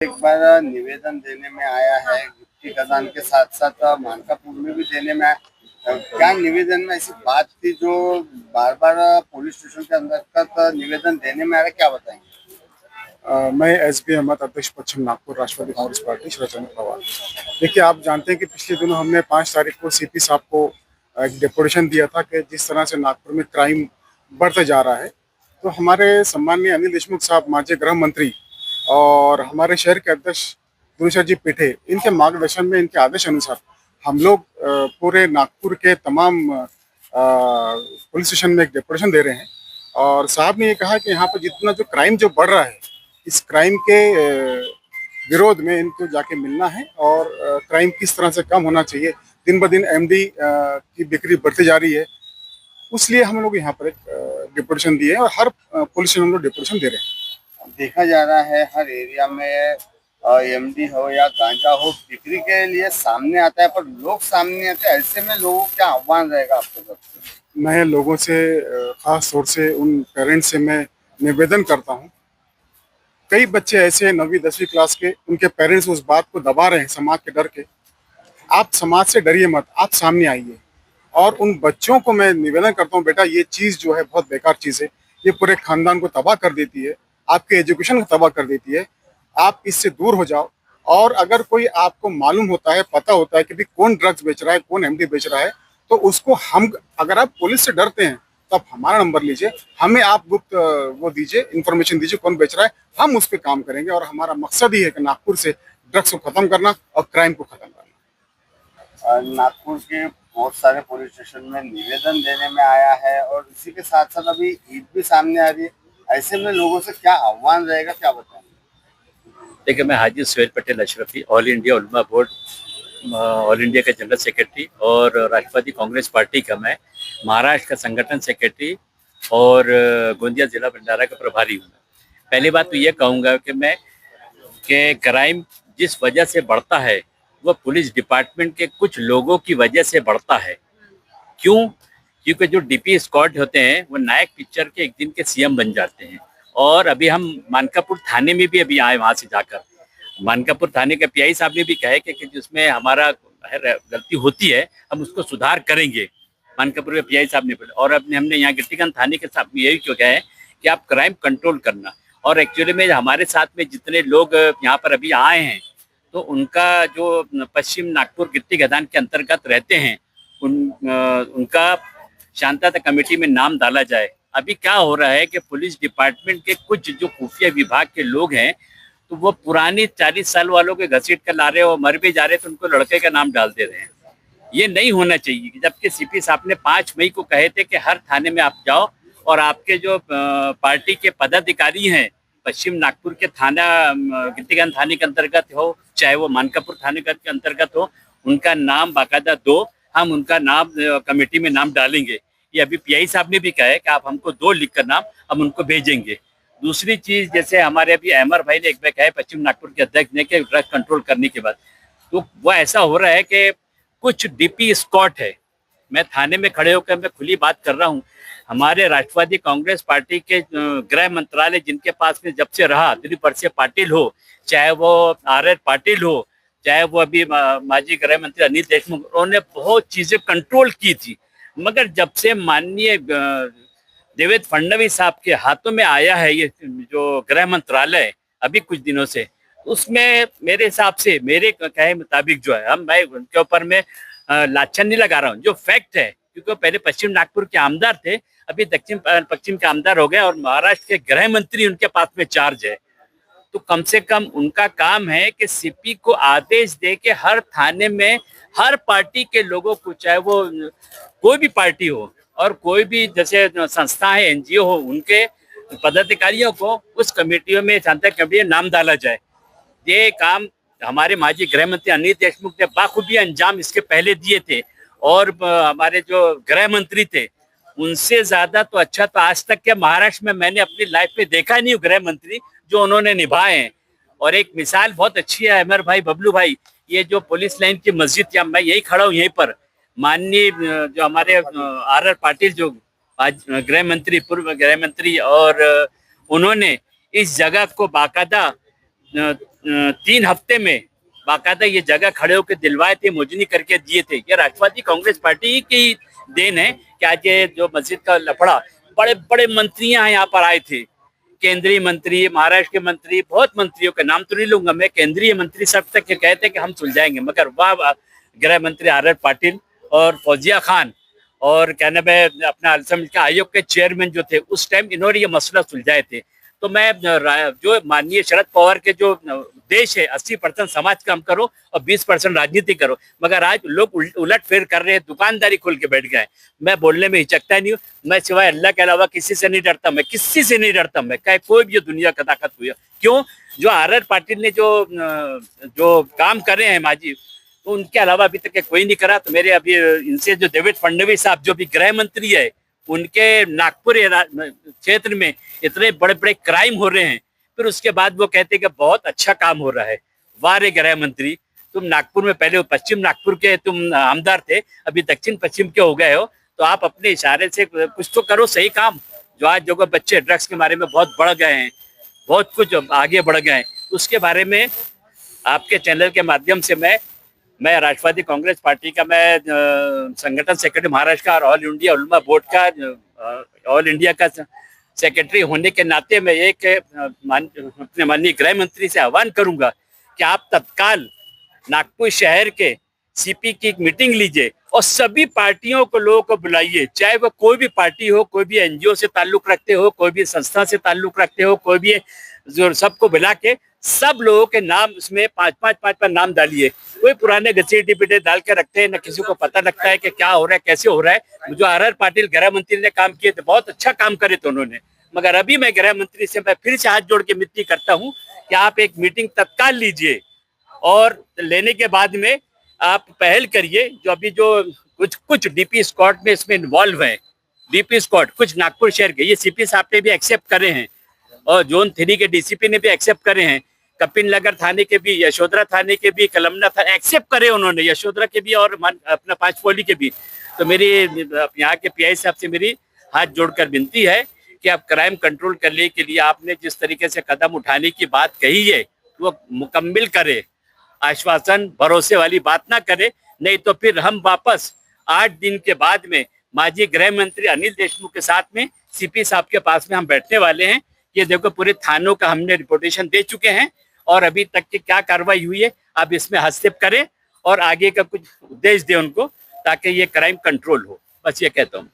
एक बार निवेदन देने में आया है गिफ्टी कदान के साथ साथ मानकापुर में भी देने में आया। क्या निवेदन में ऐसी बात थी जो बार बार पुलिस स्टेशन के अंदर तक निवेदन देने में आ रहा है, क्या बताएंगे? मैं एसपी अहमद, अध्यक्ष पश्चिम नागपुर, राष्ट्रवादी कांग्रेस पार्टी, शरद चंद्र पवार। देखिए, आप जानते हैं कि पिछले दिनों हमने 5 तारीख को सीपी साहब को एक डेपुटेशन दिया था कि जिस तरह से नागपुर में क्राइम बढ़ते जा रहा है, तो हमारे सम्माननीय अनिल देशमुख साहब, माननीय गृह मंत्री, और हमारे शहर के अध्यक्ष दुनिशर जी पिठे, इनके मार्गदर्शन में, इनके आदेश अनुसार हम लोग पूरे नागपुर के तमाम पुलिस स्टेशन में एक डेपुटेशन दे रहे हैं। और साहब ने ये कहा कि यहाँ पर जितना जो क्राइम जो बढ़ रहा है, इस क्राइम के विरोध में इनको जाके मिलना है और क्राइम किस तरह से कम होना चाहिए। दिन ब दिन एमडी की बिक्री बढ़ती जा रही है, इसलिए हम लोग यहाँ पर एक डिपोटेशन दिए हैं और हर पुलिस स्टेशन हम लोग डिपोटेशन दे रहे हैं। देखा जा रहा है हर एरिया में एमडी हो या गांजा हो बिक्री के लिए सामने आता है, पर लोग सामने आते हैं। ऐसे में लोगों को क्या आह्वान रहेगा आपके तरफ से? मैं लोगों से, खास तौर से उन पेरेंट्स से मैं निवेदन करता हूँ। कई बच्चे ऐसे हैं 9वीं 10वीं क्लास के, उनके पेरेंट्स उस बात को दबा रहे हैं समाज के डर के। आप समाज से डरिए मत, आप सामने आइए। और उन बच्चों को मैं निवेदन करता हूँ, बेटा ये चीज़ जो है बहुत बेकार चीज़ है, ये पूरे खानदान को तबाह कर देती है, आपके एजुकेशन को तबाह कर देती है। आप इससे दूर हो जाओ। और अगर कोई आपको मालूम होता है, पता होता है कि भी कौन ड्रग्स बेच रहा है, कौन एमडी बेच रहा है, तो उसको हम, अगर आप पुलिस से डरते हैं तो आप हमारा नंबर लीजिए, हमें आप गुप्त वो दीजिए, इन्फॉर्मेशन दीजिए कौन बेच रहा है, हम उस पर काम करेंगे। और हमारा मकसद ही है कि नागपुर से ड्रग्स को खत्म करना और क्राइम को खत्म करना। नागपुर के बहुत सारे पुलिस स्टेशन में निवेदन देने में आया है और इसी के साथ साथ अभी ईद भी सामने आ रही है। ऐसे में लोगों से क्या आह्वान रहेगा, क्या बताएंगे? देखिए, मैं हाजी सुहेल पटेल अशरफी, ऑल इंडिया उलमा बोर्ड, ऑल इंडिया का जनरल सेक्रेटरी और राष्ट्रवादी कांग्रेस पार्टी का मैं महाराष्ट्र का संगठन सेक्रेटरी और गोंदिया जिला भंडारा का प्रभारी हूँ। पहली बात तो ये कहूँगा कि मैं कि क्राइम जिस वजह से बढ़ता है वह पुलिस डिपार्टमेंट के कुछ लोगों की वजह से बढ़ता है। क्यों? क्योंकि जो डीपी स्क्वाड होते हैं वो नायक पिक्चर के एक दिन के सीएम बन जाते हैं। और अभी हम मानकापुर थाने में भी अभी आए, वहाँ से जाकर मानकापुर थाने के पीआई साहब ने भी कहा कि जिसमें हमारा गलती होती है हम उसको सुधार करेंगे। मानकापुर के पीआई साहब ने बोला। और अब हमने यहाँ गिट्टीगंज थाने के साथ यही क्यों कहा है कि आप क्राइम कंट्रोल करना। और एक्चुअली में हमारे साथ में जितने लोग यहाँ पर अभी आए हैं तो उनका जो पश्चिम नागपुर गिट्टी गदान के अंतर्गत रहते हैं, उनका शांतता कमेटी में नाम डाला जाए। अभी क्या हो रहा है कि पुलिस डिपार्टमेंट के कुछ जो खुफिया विभाग के लोग हैं तो वो पुरानी 40 साल वालों के घसीट कर ला रहे हो, मर भी जा रहे तो उनको लड़के का नाम डाल दे रहे हैं। ये नहीं होना चाहिए। जबकि सीपी साहब ने 5 मई को कहे थे कि हर थाने में आप जाओ और आपके जो पार्टी के पदाधिकारी हैं, पश्चिम नागपुर के थाना गिट्टीगंज थाने के अंतर्गत हो चाहे वो मानकापुर थाने के अंतर्गत हो, उनका नाम बाकायदा दो, हम उनका नाम कमेटी में नाम डालेंगे। ये अभी पीआई साहब ने भी कहा है कि आप हमको 2 लिख कर नाम हम उनको भेजेंगे। दूसरी चीज, जैसे हमारे अभी अहमर भाई ने एक बार कहा है पश्चिम नागपुर के अध्यक्ष ने कि ड्रग कंट्रोल करने के बाद, तो वो ऐसा हो रहा है कि कुछ डीपी स्क्वाड है। मैं थाने में खड़े होकर मैं खुली बात कर रहा हूँ। हमारे राष्ट्रवादी कांग्रेस पार्टी के गृह मंत्रालय जिनके पास में जब से रहा, दिलीप वळसे पाटिल हो, चाहे वो आर पाटिल हो, चाहे वो अभी माजी गृह मंत्री अनिल देशमुख, उन्होंने बहुत चीजें कंट्रोल की थी। मगर जब से माननीय देवेंद्र फडणवीस साहब के हाथों में आया है ये जो गृह मंत्रालय अभी कुछ दिनों से, उसमें मेरे हिसाब से, मेरे कहे मुताबिक जो है, मैं उनके ऊपर में लाछन नहीं लगा रहा हूँ, जो फैक्ट है, क्योंकि पहले पश्चिम नागपुर के आमदार थे, अभी दक्षिण पश्चिम के आमदार हो गए और महाराष्ट्र के गृह मंत्री उनके पास में चार्ज है। तो कम से कम उनका काम है कि सीपी को आदेश दे के हर थाने में हर पार्टी के लोगों को, चाहे वो कोई भी पार्टी हो और कोई भी जैसे संस्था है, एनजीओ हो, उनके पदाधिकारियों को उस कमेटियों में, शांति कमेटी में नाम डाला जाए। ये काम हमारे माजी गृह मंत्री अनिल देशमुख ने बाखूबी अंजाम इसके पहले दिए थे। और हमारे जो गृह मंत्री थे उनसे ज्यादा तो अच्छा तो आज तक के महाराष्ट्र में मैंने अपनी लाइफ में देखा नहीं गृह मंत्री जो उन्होंने निभाए हैं। और एक मिसाल बहुत अच्छी है अमर भाई, बबलू भाई, ये जो पुलिस लाइन की मस्जिद, या मैं यही खड़ा हूँ यहीं पर, माननीय जो हमारे आर पाटिल जो गृह मंत्री, पूर्व गृह मंत्री, और उन्होंने इस जगह को बाकायदा 3 हफ्ते में बाकायदा ये जगह खड़े होकर दिलवाए थे, मुजनी करके दिए थे। ये राष्ट्रवादी कांग्रेस पार्टी की देन है कि आज ये जो मस्जिद का लफड़ा, बड़े बड़े मंत्रियां यहाँ पर आए थे, केंद्रीय मंत्री, महाराष्ट्र के मंत्री, बहुत मंत्रियों का नाम तो नहीं लूंगा मैं, केंद्रीय मंत्री सब तक के कहते कि हम सुलझाएंगे, मगर वाह गृह मंत्री आर पाटिल और फौजिया खान और क्या नाम है अपना अल्पसंख्यक आयोग के चेयरमैन जो थे, उस टाइम इन्होंने ये मसला सुलझाए थे। तो मैं जो माननीय शरद पवार के जो देश है 80% समाज काम करो और 20% राजनीति करो, मगर आज लोग उलट फेर कर रहे हैं, दुकानदारी खोल के बैठ गए। मैं बोलने में हिचकता नहीं हूँ, मैं सिवाय अल्लाह के अलावा किसी से नहीं डरता, मैं किसी से नहीं डरता, मैं चाहे कोई भी दुनिया का ताकत हुई। क्यों? जो आर पाटिल ने जो काम करे हैं माजी, तो उनके अलावा अभी तक कोई नहीं करा। तो मेरे अभी इनसे जो देवेंद्र फडणवीस साहब जो भी गृह मंत्री है, उनके नागपुर क्षेत्र में इतने बड़े बड़े क्राइम हो रहे हैं, फिर उसके बाद वो कहते हैं कि बहुत अच्छा काम हो रहा है। वाह रे गृह मंत्री, तुम नागपुर में पहले पश्चिम नागपुर के तुम आमदार थे, अभी दक्षिण पश्चिम के हो गए हो, तो आप अपने इशारे से कुछ तो करो सही काम। जो आज जो बच्चे ड्रग्स के बारे में बहुत बढ़ गए हैं, बहुत कुछ आगे बढ़ गए हैं, उसके बारे में आपके चैनल के माध्यम से मैं राष्ट्रवादी कांग्रेस पार्टी का मैं संगठन सेक्रेटरी महाराष्ट्र का और ऑल इंडिया उलमा बोर्ड का ऑल इंडिया का सेक्रेटरी होने के नाते मैं एक अपने माननीय गृह मंत्री से आह्वान करूंगा कि आप तत्काल नागपुर शहर के सीपी की एक मीटिंग लीजिए और सभी पार्टियों को लोगों को बुलाइए, चाहे वो कोई भी पार्टी हो, कोई भी एनजीओ से ताल्लुक रखते हो, कोई भी संस्था से ताल्लुक रखते हो, कोई भी जो सबको बुला के सब लोगों के नाम उसमें 5 नाम डालिए। कोई पुराने घसीटे पिटे डाल के रखते हैं, न किसी को पता लगता है कि क्या हो रहा है, कैसे हो रहा है। जो आर पाटिल गृह मंत्री ने काम किए थे, बहुत अच्छा काम करे थे उन्होंने, मगर अभी मैं गृह मंत्री से मैं फिर से हाथ जोड़ के विनती करता हूँ कि आप एक मीटिंग तत्काल लीजिए और लेने के बाद में आप पहल करिए। जो अभी जो कुछ डीपी स्क्वाड में इसमें इन्वॉल्व है, डीपी स्क्वाड कुछ नागपुर शहर के, ये सीपी साहब ने भी एक्सेप्ट करे हैं और जोन 3 के डीसीपी ने भी एक्सेप्ट करे हैं, कपिल नगर थाने के भी, यशोधरा थाने के भी, कलमना थाने एक्सेप्ट करे उन्होंने, यशोधरा के भी और अपना पांचपोली के भी। तो मेरी यहाँ के पीआई साहब से मेरी हाथ जोड़कर विनती है कि आप क्राइम कंट्रोल करने के लिए आपने जिस तरीके से कदम उठाने की बात कही है वो मुकम्मिल करे, आश्वासन भरोसे वाली बात ना करे, नहीं तो फिर हम वापस 8 दिन के बाद में माजी गृह मंत्री अनिल देशमुख के साथ में सीपी साहब के पास में हम बैठने वाले हैं। ये देखो पूरे थानों का हमने रिपोर्टेशन दे चुके हैं और अभी तक की क्या कार्रवाई हुई है आप इसमें हस्तक्षेप करें और आगे का कुछ उद्देश्य दें उनको, ताकि ये क्राइम कंट्रोल हो। बस ये कहता हूँ।